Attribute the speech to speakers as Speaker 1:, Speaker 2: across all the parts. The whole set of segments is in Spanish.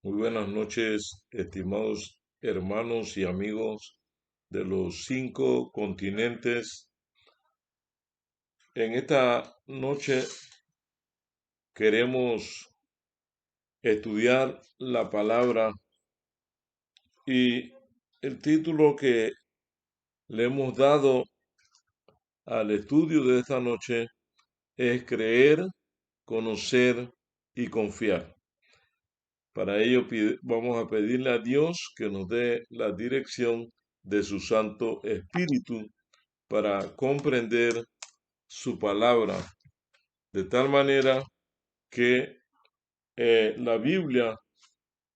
Speaker 1: Muy buenas noches, estimados hermanos y amigos de los 5 continentes. En esta noche queremos estudiar la palabra y el título que le hemos dado al estudio de esta noche es Creer, Conocer y Confiar. Para ello vamos a pedirle a Dios que nos dé la dirección de su Santo Espíritu para comprender su palabra, de tal manera que la Biblia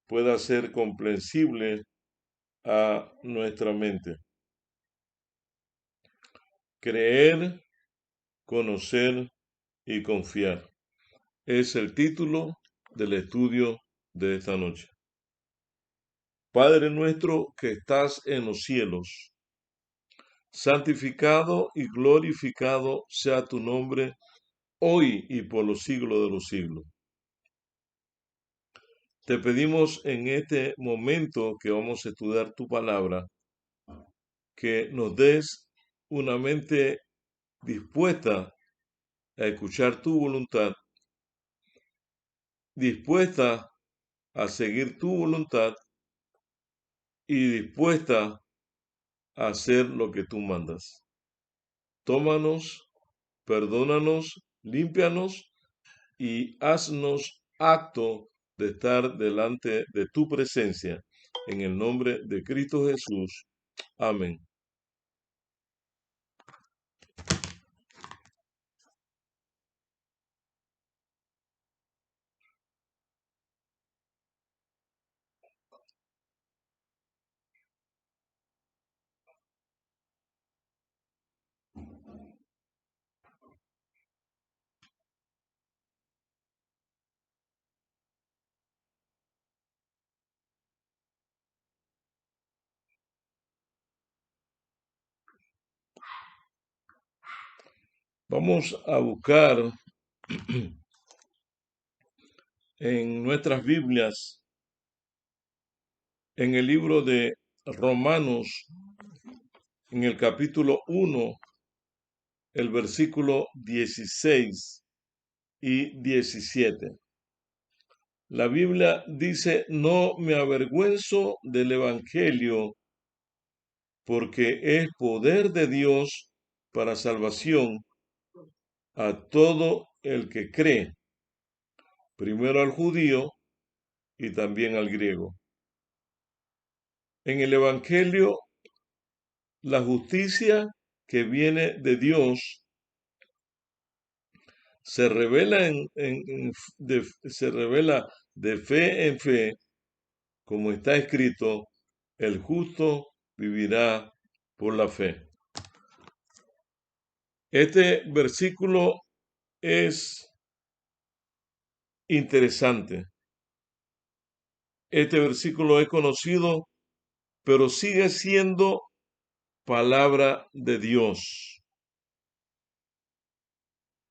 Speaker 1: pueda ser comprensible a nuestra mente. Creer, conocer y confiar es el título del estudio de esta noche. Padre nuestro que estás en los cielos, santificado y glorificado sea tu nombre hoy y por los siglos de los siglos. Te pedimos en este momento que vamos a estudiar tu palabra, que nos des una mente dispuesta a escuchar tu voluntad, dispuesta a seguir tu voluntad y dispuesta a hacer lo que tú mandas. Tómanos, perdónanos, límpianos y haznos acto de estar delante de tu presencia. En el nombre de Cristo Jesús. Amén. Vamos a buscar en nuestras Biblias, en el libro de Romanos, en el capítulo 1, el versículo 16 y 17. La Biblia dice, no me avergüenzo del Evangelio, porque es poder de Dios para salvación a todo el que cree, primero al judío y también al griego. En el Evangelio, la justicia que viene de Dios se revela se revela de fe en fe, como está escrito, el justo vivirá por la fe. Este versículo es interesante. Este versículo es conocido, pero sigue siendo palabra de Dios.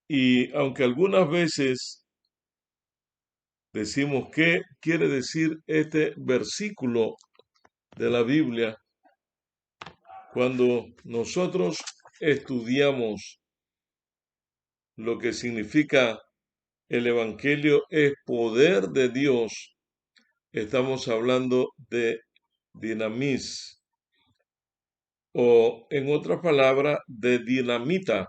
Speaker 1: Y aunque algunas veces decimos qué quiere decir este versículo de la Biblia, cuando nosotros estudiamos lo que significa el Evangelio es poder de Dios, estamos hablando de dinamis, o en otras palabras, de dinamita.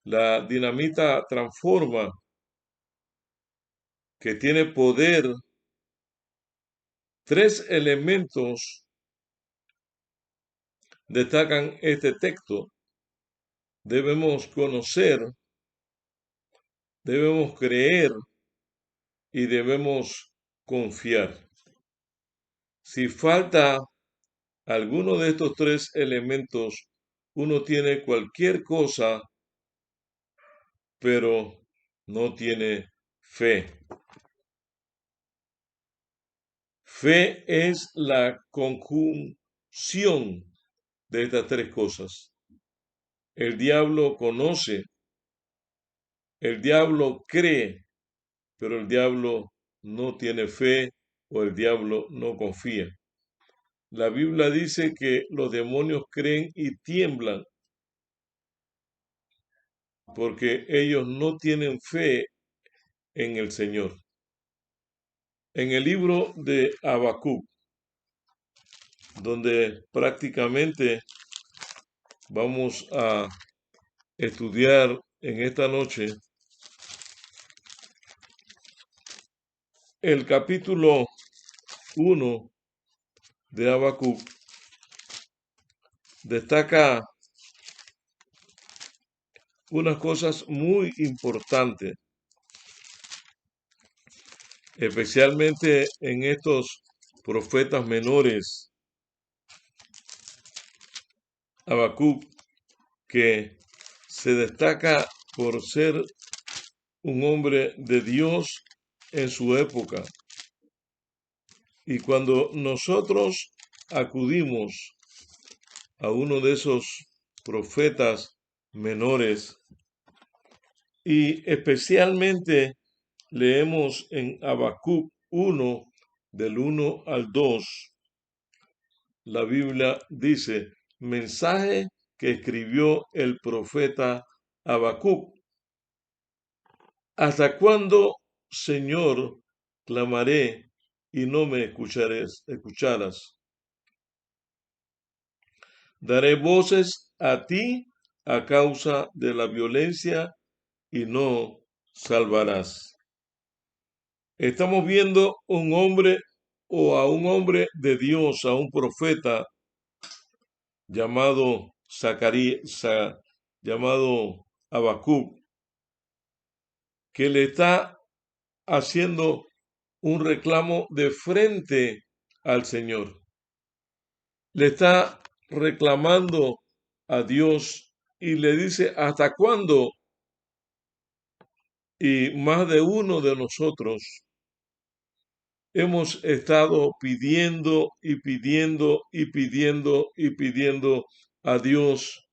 Speaker 1: La dinamita transforma, que tiene poder. Tres elementos destacan este texto. Debemos conocer, debemos creer y debemos confiar. Si falta alguno de estos tres elementos, uno tiene cualquier cosa, pero no tiene fe. Fe es la conjunción de estas tres cosas. El diablo conoce, el diablo cree, pero el diablo no tiene fe o el diablo no confía. La Biblia dice que los demonios creen y tiemblan porque ellos no tienen fe en el Señor. En el libro de Habacuc, donde prácticamente vamos a estudiar en esta noche, el capítulo 1 de Habacuc destaca unas cosas muy importantes, especialmente en estos profetas menores. Habacuc, que se destaca por ser un hombre de Dios en su época. Y cuando nosotros acudimos a uno de esos profetas menores y especialmente leemos en Habacuc 1, del 1 al 2, la Biblia dice, mensaje que escribió el profeta Habacuc. ¿Hasta cuándo, Señor, clamaré y no me escucharás? Daré voces a ti a causa de la violencia y no salvarás. Estamos viendo un hombre o a un hombre de Dios, a un profeta llamado Zacarías, llamado Habacuc, que le está haciendo un reclamo de frente al Señor. Le está reclamando a Dios y le dice, ¿hasta cuándo? Y más de uno de nosotros hemos estado pidiendo y pidiendo y pidiendo y pidiendo a Dios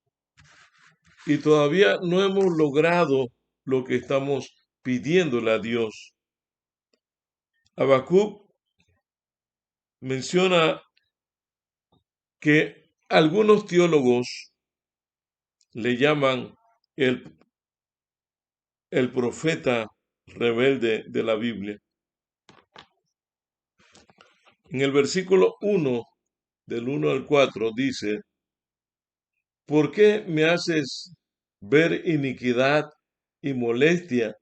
Speaker 1: y todavía no hemos logrado lo que estamos pidiéndole a Dios. Habacuc menciona que algunos teólogos le llaman el, el profeta rebelde de la Biblia. En el versículo 1, del 1 al 4, dice, ¿por qué me haces ver iniquidad y molestia?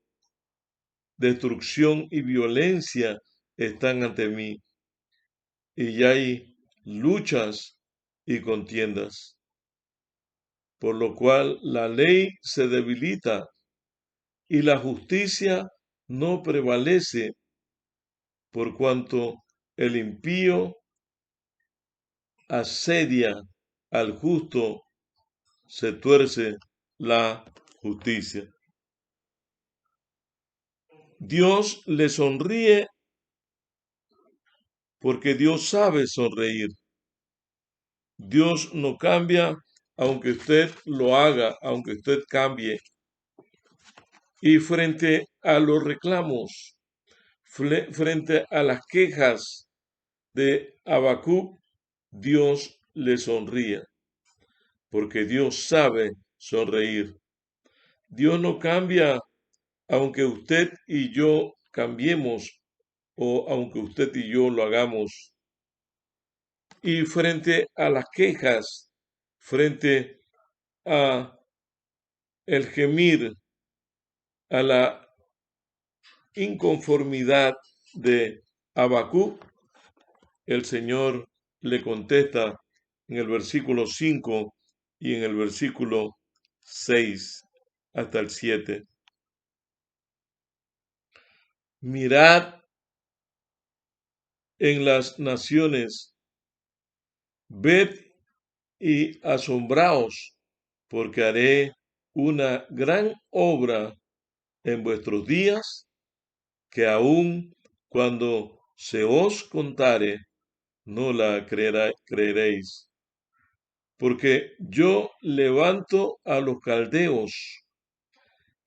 Speaker 1: Destrucción y violencia están ante mí, y ya hay luchas y contiendas, por lo cual la ley se debilita y la justicia no prevalece, por cuanto el impío asedia al justo, se tuerce la justicia. Dios le sonríe porque Dios sabe sonreír. Dios no cambia aunque usted lo haga, aunque usted cambie. Y frente a los reclamos, frente a las quejas de Habacuc, Dios le sonríe, porque Dios sabe sonreír. Dios no cambia aunque usted y yo cambiemos o aunque usted y yo lo hagamos. Y frente a las quejas, frente a el gemir, a la inconformidad de Habacuc, el Señor le contesta en el versículo 5 y en el versículo 6 hasta el 7. Mirad en las naciones, ved y asombraos, porque haré una gran obra en vuestros días, que aun cuando se os contare, no la creeréis. Porque yo levanto a los caldeos,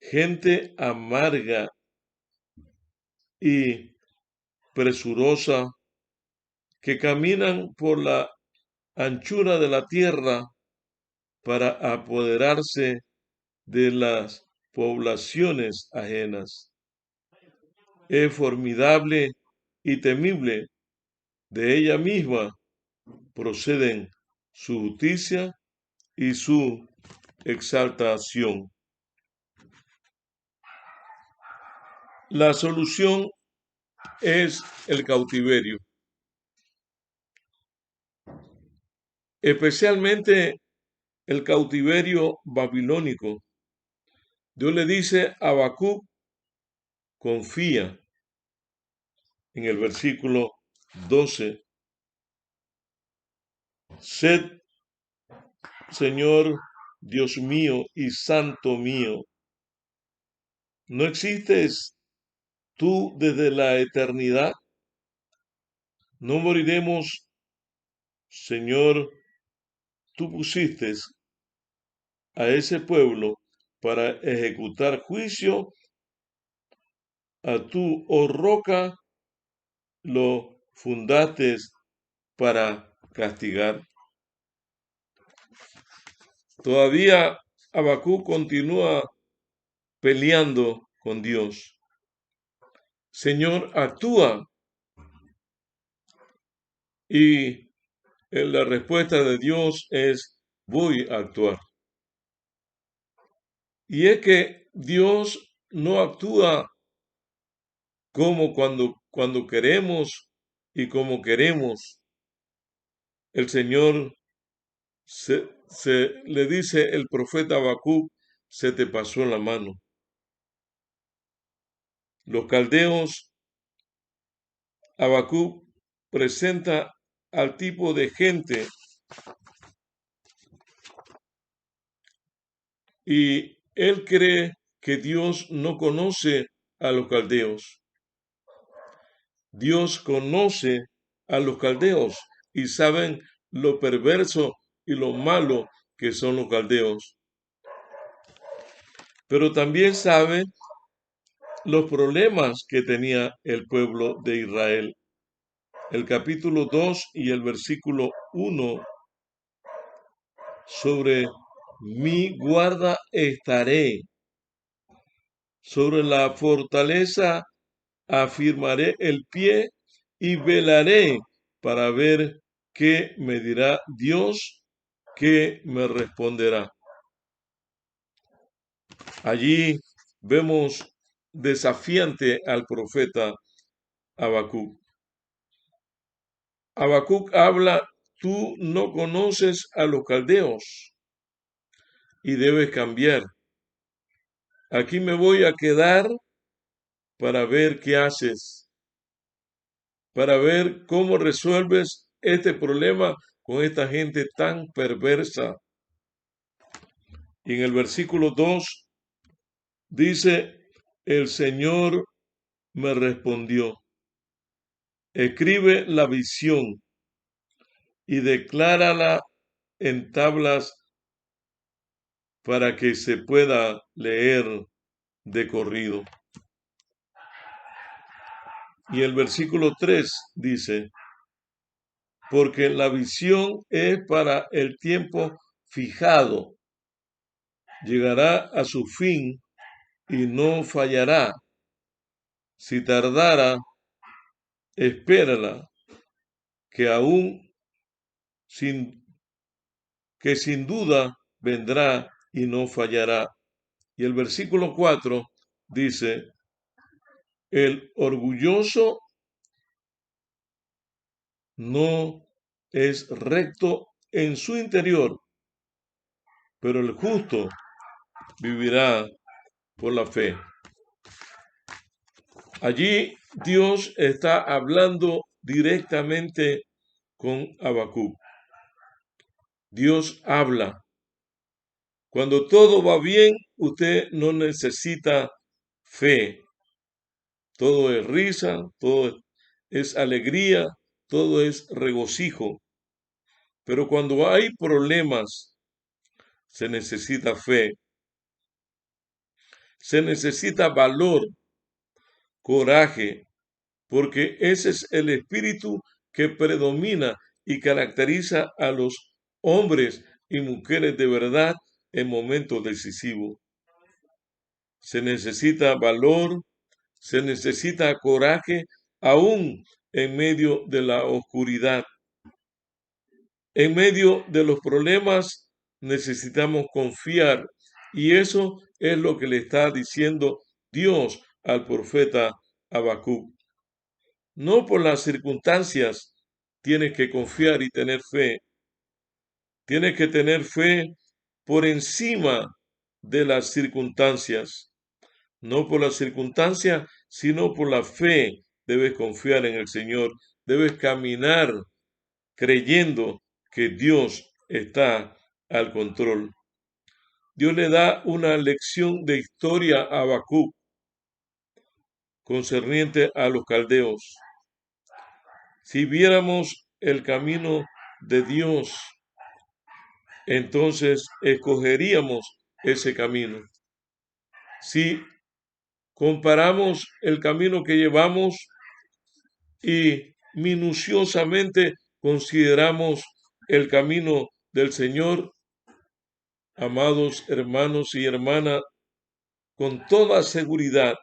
Speaker 1: gente amarga y presurosa, que caminan por la anchura de la tierra para apoderarse de las poblaciones ajenas. Es formidable y temible. De ella misma proceden su justicia y su exaltación. La solución es el cautiverio, especialmente el cautiverio babilónico. Dios le dice a Habacuc, confía, en el versículo 12, sed, Señor, Dios mío y Santo mío, ¿no existes tú desde la eternidad? No moriremos, Señor, tú pusiste a ese pueblo para ejecutar juicio, a tú, oh roca, lo fundaste para castigar. Todavía Habacuc continúa peleando con Dios. Señor, actúa. Y la respuesta de Dios es, voy a actuar. Y es que Dios no actúa como cuando queremos y como queremos. El Señor le dice el profeta Habacuc, se te pasó la mano. Los caldeos, Habacuc presenta al tipo de gente y él cree que Dios no conoce a los caldeos. Dios conoce a los caldeos y saben lo perverso y lo malo que son los caldeos. Pero también sabe los problemas que tenía el pueblo de Israel. El capítulo 2 y el versículo 1, sobre mi guarda estaré, sobre la fortaleza afirmaré el pie y velaré para ver qué me dirá Dios, qué me responderá. Allí vemos desafiante al profeta Habacuc. Habacuc habla, tú no conoces a los caldeos y debes cambiar. Aquí me voy a quedar para ver qué haces, para ver cómo resuelves este problema con esta gente tan perversa. Y en el versículo 2 dice, el Señor me respondió, escribe la visión y declárala en tablas para que se pueda leer de corrido. Y el versículo 3 dice, porque la visión es para el tiempo fijado, llegará a su fin y no fallará. Si tardara, espérala, que aún sin duda vendrá y no fallará. Y el versículo 4 dice, el orgulloso no es recto en su interior, pero el justo vivirá por la fe. Allí Dios está hablando directamente con Habacuc. Dios habla. Cuando todo va bien, usted no necesita fe. Todo es risa, todo es alegría, todo es regocijo. Pero cuando hay problemas, se necesita fe, se necesita valor, coraje, porque ese es el espíritu que predomina y caracteriza a los hombres y mujeres de verdad en momentos decisivos. Se necesita valor, se necesita coraje, aún en medio de la oscuridad. En medio de los problemas necesitamos confiar, y eso es lo que le está diciendo Dios al profeta Habacuc. No por las circunstancias tienes que confiar y tener fe. Tienes que tener fe por encima de las circunstancias. No por las circunstancias, sino por la fe. Debes confiar en el Señor. Debes caminar creyendo que Dios está al control. Dios le da una lección de historia a Habacuc concerniente a los caldeos. Si viéramos el camino de Dios, entonces escogeríamos ese camino. Si comparamos el camino que llevamos y minuciosamente consideramos el camino del Señor, amados hermanos y hermanas, con toda seguridad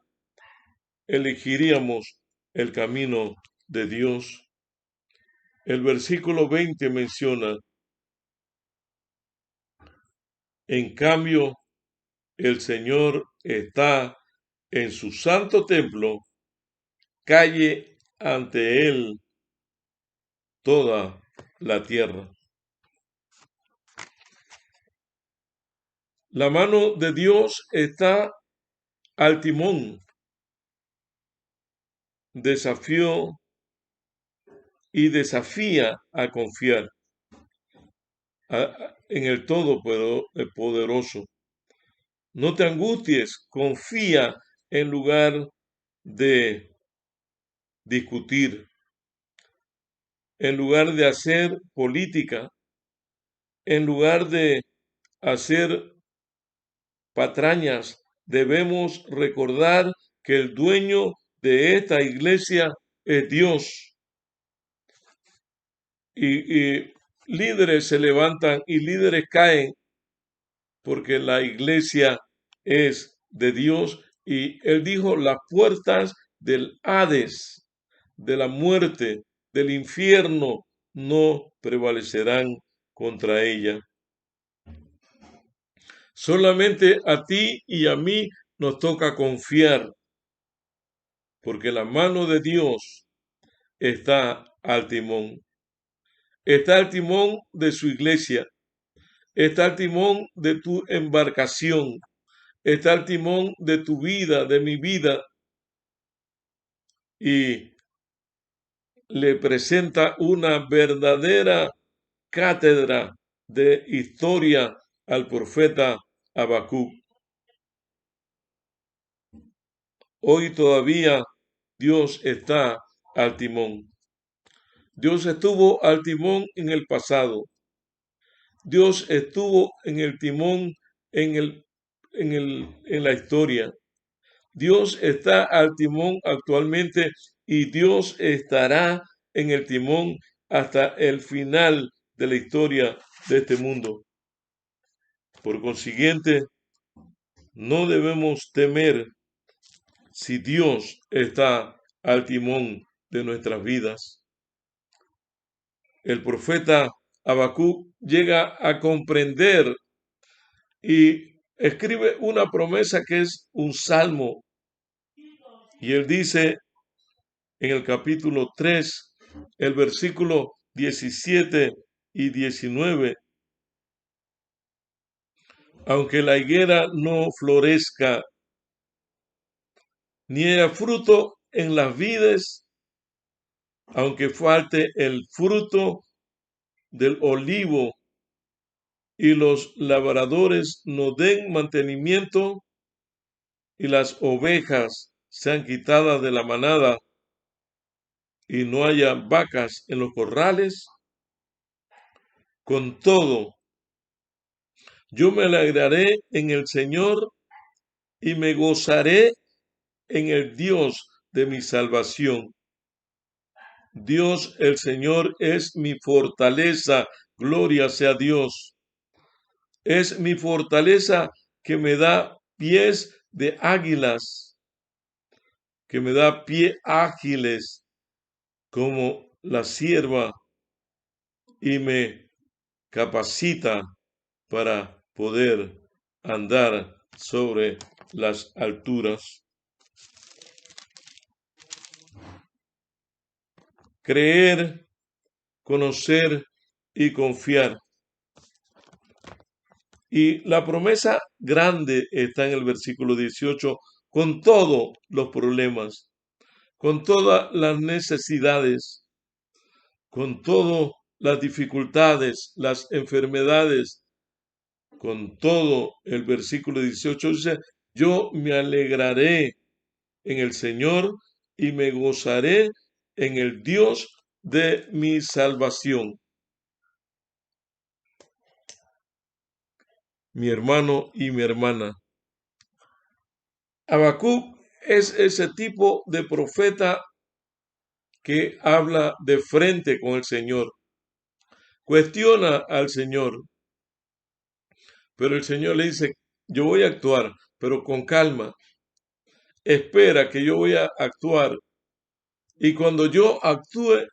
Speaker 1: elegiríamos el camino de Dios. El versículo 20 menciona: en cambio, el Señor está en su santo templo, calle ante él toda la tierra. La mano de Dios está al timón. Desafío y desafía a confiar en el Todopoderoso. No te angusties, confía en lugar de discutir, en lugar de hacer política, en lugar de hacer patrañas. Debemos recordar que el dueño de esta iglesia es Dios. Y líderes se levantan y líderes caen porque la iglesia es de Dios. Y él dijo: las puertas del Hades, de la muerte, del infierno, no prevalecerán contra ella. Solamente a ti y a mí nos toca confiar, porque la mano de Dios está al timón. Está al timón de su iglesia. Está al timón de tu embarcación. Está al timón de tu vida, de mi vida. Y le presenta una verdadera cátedra de historia al profeta Habacuc. Hoy todavía Dios está al timón. Dios estuvo al timón en el pasado. Dios estuvo en el timón en la historia. Dios está al timón actualmente y Dios estará en el timón hasta el final de la historia de este mundo. Por consiguiente, no debemos temer si Dios está al timón de nuestras vidas. El profeta Habacuc llega a comprender y escribe una promesa que es un salmo. Y él dice en el capítulo 3, el versículo 17 y 19: aunque la higuera no florezca, ni haya fruto en las vides, aunque falte el fruto del olivo y los labradores no den mantenimiento y las ovejas sean quitadas de la manada y no haya vacas en los corrales, con todo, yo me alegraré en el Señor y me gozaré en el Dios de mi salvación. Dios el Señor es mi fortaleza, gloria sea Dios. Es mi fortaleza que me da pies de águilas, que me da pies ágiles como la sierva y me capacita para poder andar sobre las alturas. Creer, conocer y confiar. Y la promesa grande está en el versículo 18, con todos los problemas, con todas las necesidades, con todas las dificultades, las enfermedades, con todo el versículo 18 dice, yo me alegraré en el Señor y me gozaré en el Dios de mi salvación. Mi hermano y mi hermana. Habacuc es ese tipo de profeta que habla de frente con el Señor, cuestiona al Señor, pero el Señor le dice, yo voy a actuar, pero con calma, espera que yo voy a actuar, y cuando yo actúe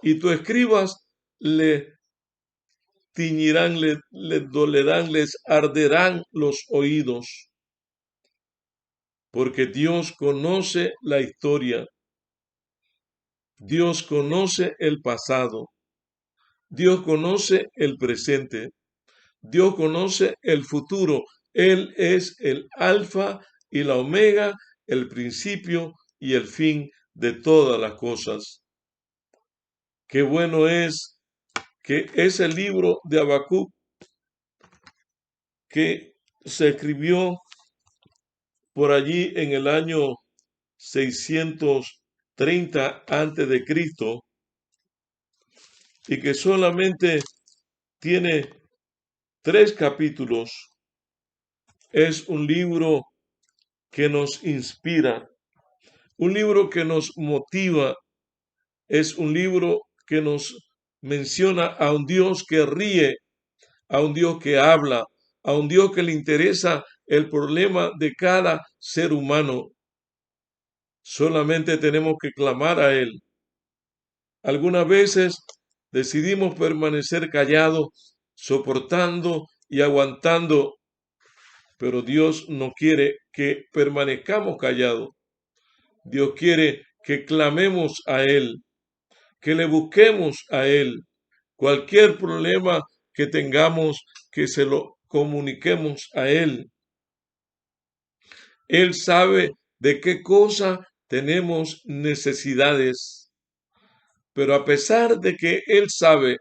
Speaker 1: y tú escribas, le tiñirán, le dolerán, les arderán los oídos, porque Dios conoce la historia, Dios conoce el pasado, Dios conoce el presente, Dios conoce el futuro. Él es el alfa y la omega, el principio y el fin de todas las cosas. Qué bueno es que ese libro de Habacuc que se escribió por allí en el año 630 antes de Cristo y que solamente tiene 3 capítulos, es un libro que nos inspira, un libro que nos motiva, es un libro que nos menciona a un Dios que ríe, a un Dios que habla, a un Dios que le interesa el problema de cada ser humano. Solamente tenemos que clamar a Él. Algunas veces decidimos permanecer callados, soportando y aguantando, pero Dios no quiere que permanezcamos callados. Dios quiere que clamemos a Él, que le busquemos a Él. Cualquier problema que tengamos, que se lo comuniquemos a Él. Él sabe de qué cosa tenemos necesidades, pero a pesar de que Él sabe,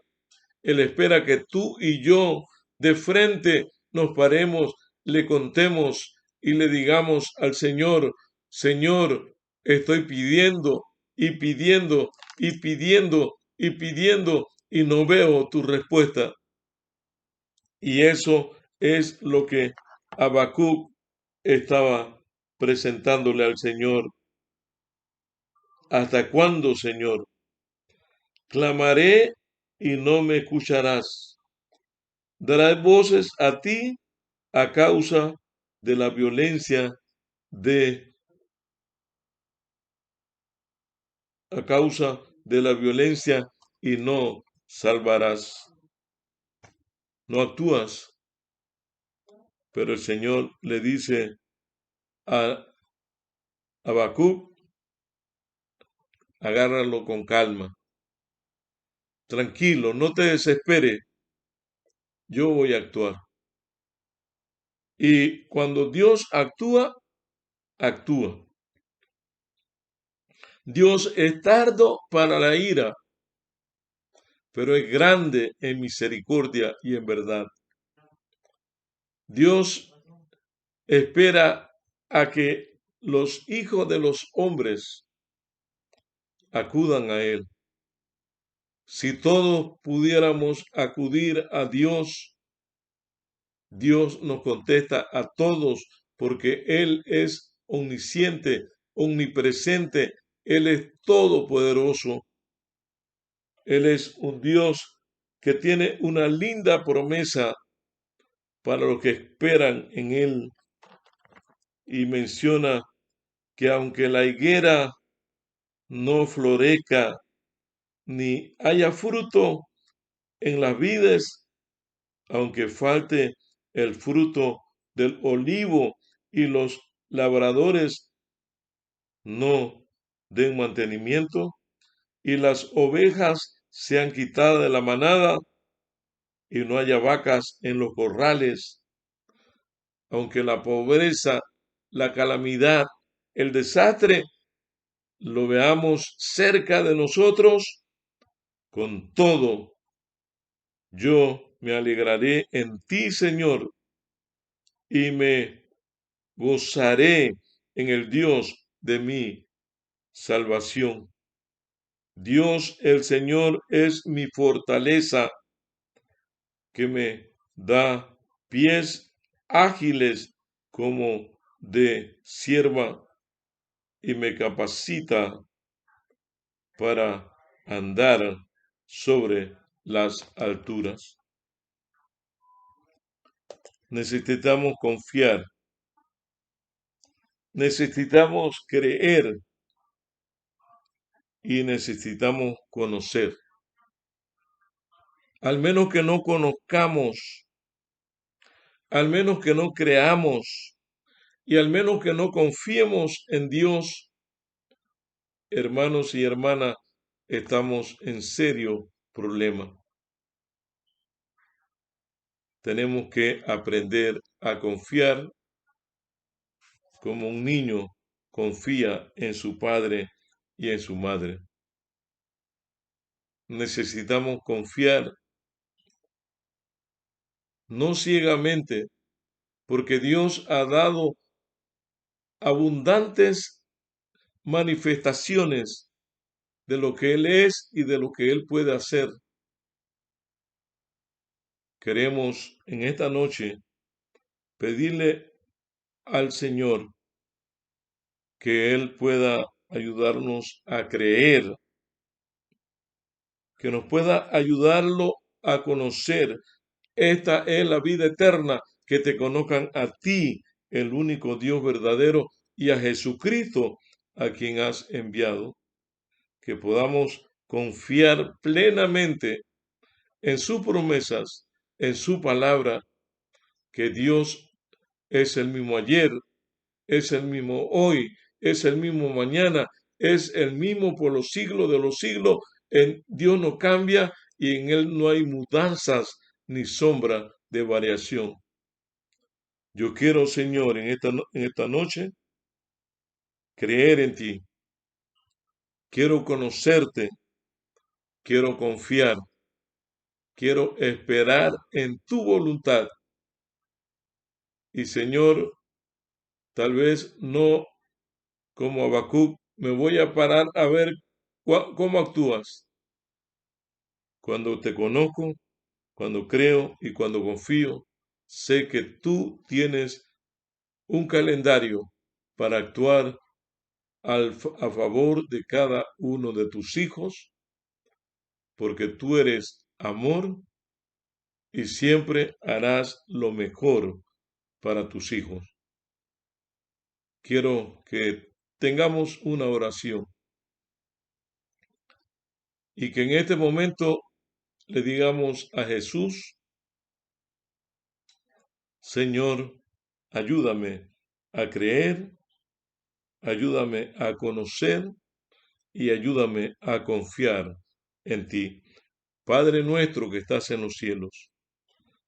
Speaker 1: Él espera que tú y yo de frente nos paremos, le contemos y le digamos al Señor, Señor, estoy pidiendo y pidiendo y pidiendo y pidiendo y no veo tu respuesta. Y eso es lo que Habacuc estaba presentándole al Señor. ¿Hasta cuándo, Señor? Clamaré y no me escucharás. Darás voces a ti a causa de la violencia a causa de la violencia y no salvarás. No actúas, pero el Señor le dice a Habacuc, agárralo con calma. Tranquilo, no te desesperes. Yo voy a actuar. Y cuando Dios actúa, actúa. Dios es tardo para la ira, pero es grande en misericordia y en verdad. Dios espera a que los hijos de los hombres acudan a Él. Si todos pudiéramos acudir a Dios, Dios nos contesta a todos porque Él es omnisciente, omnipresente, Él es todopoderoso. Él es un Dios que tiene una linda promesa para los que esperan en Él y menciona que aunque la higuera no florezca ni haya fruto en las vides, aunque falte el fruto del olivo y los labradores no den mantenimiento y las ovejas sean quitadas de la manada y no haya vacas en los corrales, aunque la pobreza, la calamidad, el desastre lo veamos cerca de nosotros, con todo, yo me alegraré en ti, Señor, y me gozaré en el Dios de mi salvación. Dios el Señor es mi fortaleza, que me da pies ágiles como de sierva y me capacita para andar sobre las alturas. Necesitamos confiar, necesitamos creer y necesitamos conocer. Al menos que no conozcamos, al menos que no creamos y al menos que no confiemos en Dios, hermanos y hermanas, estamos en serio problema. Tenemos que aprender a confiar como un niño confía en su padre y en su madre. Necesitamos confiar no ciegamente, porque Dios ha dado abundantes manifestaciones de lo que Él es y de lo que Él puede hacer. Queremos en esta noche pedirle al Señor que Él pueda ayudarnos a creer, que nos pueda ayudarlo a conocer. Esta es la vida eterna, que te conozcan a ti, el único Dios verdadero, y a Jesucristo, a quien has enviado. Que podamos confiar plenamente en sus promesas, en su palabra, que Dios es el mismo ayer, es el mismo hoy, es el mismo mañana, es el mismo por los siglos de los siglos. Dios no cambia y en Él no hay mudanzas ni sombra de variación. Yo quiero, Señor, en esta noche, creer en ti. Quiero conocerte, quiero confiar, quiero esperar en tu voluntad. Y, Señor, tal vez no como Habacuc, me voy a parar a ver cómo actúas. Cuando te conozco, cuando creo y cuando confío, sé que tú tienes un calendario para actuar a favor de cada uno de tus hijos, porque tú eres amor y siempre harás lo mejor para tus hijos. Quiero que tengamos una oración y que en este momento le digamos a Jesús: Señor, ayúdame a creer, ayúdame a conocer y ayúdame a confiar en ti. Padre nuestro que estás en los cielos,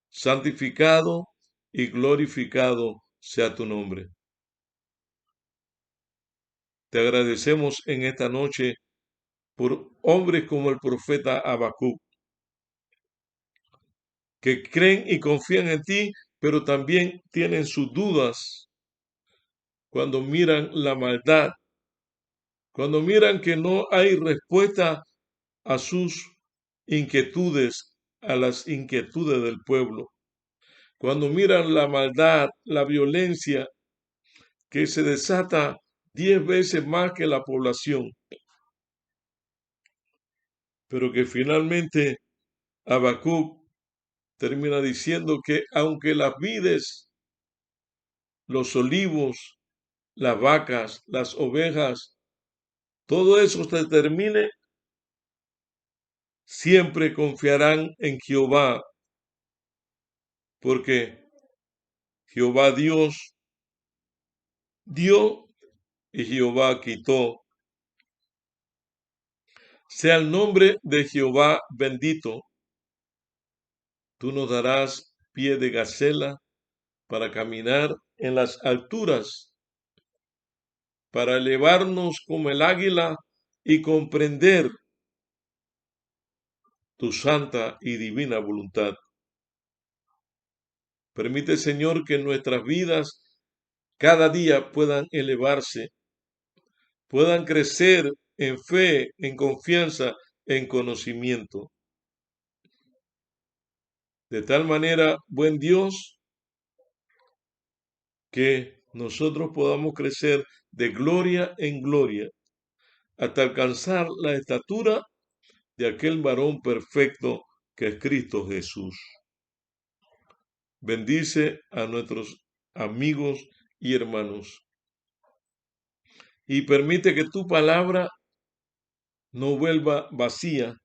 Speaker 1: santificado y glorificado sea tu nombre. Te agradecemos en esta noche por hombres como el profeta Habacuc, que creen y confían en ti, pero también tienen sus dudas cuando miran la maldad, cuando miran que no hay respuesta a sus inquietudes, a las inquietudes del pueblo, cuando miran la maldad, la violencia que se desata 10 veces más que la población. pero que finalmente Habacuc termina diciendo que aunque las vides, los olivos, las vacas, las ovejas, todo eso se termine, siempre confiarán en Jehová, porque Jehová Dios dio y Jehová quitó. Sea el nombre de Jehová bendito. Tú nos darás pie de gacela para caminar en las alturas, para elevarnos como el águila y comprender tu santa y divina voluntad. Permite, Señor, que nuestras vidas cada día puedan elevarse, puedan crecer en fe, en confianza, en conocimiento. De tal manera, buen Dios, que nosotros podamos crecer de gloria en gloria hasta alcanzar la estatura de aquel varón perfecto que es Cristo Jesús. Bendice a nuestros amigos y hermanos y permite que tu palabra no vuelva vacía,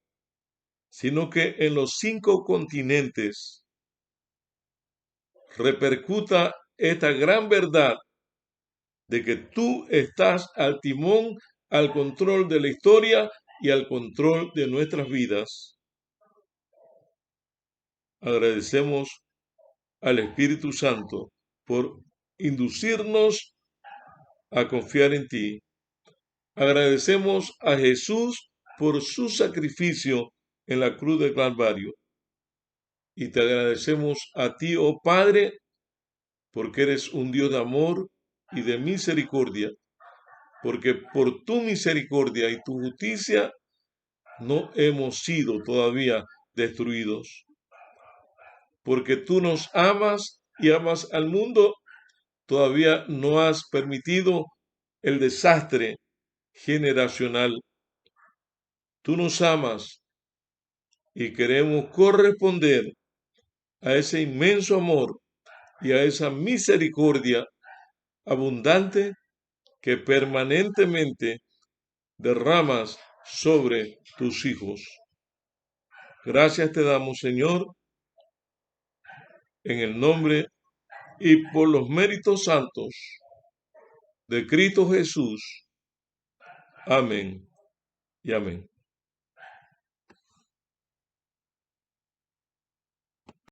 Speaker 1: sino que en los 5 continentes repercuta esta gran verdad de que tú estás al timón, al control de la historia y al control de nuestras vidas. Agradecemos al Espíritu Santo por inducirnos a confiar en ti. Agradecemos a Jesús por su sacrificio en la cruz del Calvario. Y te agradecemos a ti, oh Padre, porque eres un Dios de amor y de misericordia, porque por tu misericordia y tu justicia no hemos sido todavía destruidos. Porque tú nos amas y amas al mundo, todavía no has permitido el desastre generacional. Tú nos amas y queremos corresponder a ese inmenso amor y a esa misericordia abundante que permanentemente derramas sobre tus hijos. Gracias te damos, Señor, en el nombre y por los méritos santos de Cristo Jesús. Amén y amén.